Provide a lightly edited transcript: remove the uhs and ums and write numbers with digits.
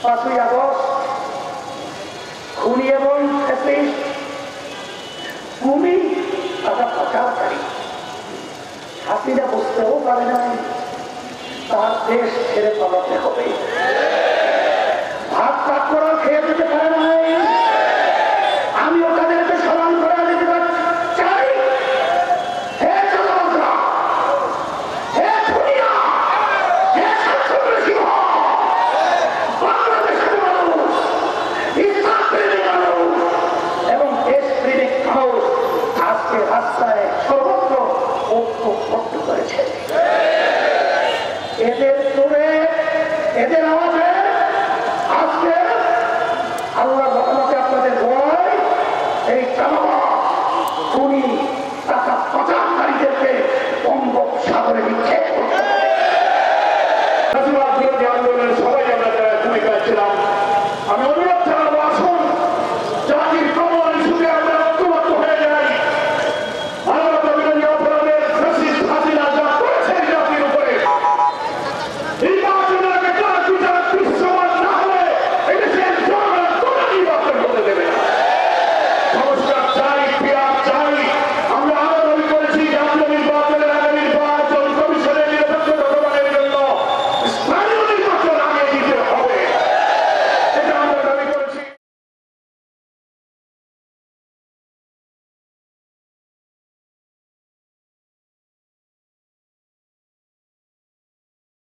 5ই August খুনি এবং ভূমি টাকা পাচারকারী হাসিনা বুঝতেও পারে নাই তার দেশ ছেড়ে পালাতে হবে। ভাত পাক করা খেয়ে যেতে পারে নাই। আমিও তাদেরকে স্মরণ করে দিতে চাই। হে জনতা, হে দুনিয়া, হে শাসকের সিংহ, বাংলাদেশের মানুষ, ইসলাম প্রেমী মানুষ এবং দেশপ্রেমিক মানুষ আজকে রাস্তায় সর্বত্র ঐক্যবদ্ধ করেছে। এদের তোরে এদের আওয়াজে আজকে আল্লাহ রহমতে আপনাদের দোয়ায় এই খুনি টাকা পাচারকারীদেরকে বঙ্গোপসাগরে নিক্ষেপ করতে হবে। আন্দোলনের সবাই আমরা ভূমিকা ছিলাম। আমি অনুরোধ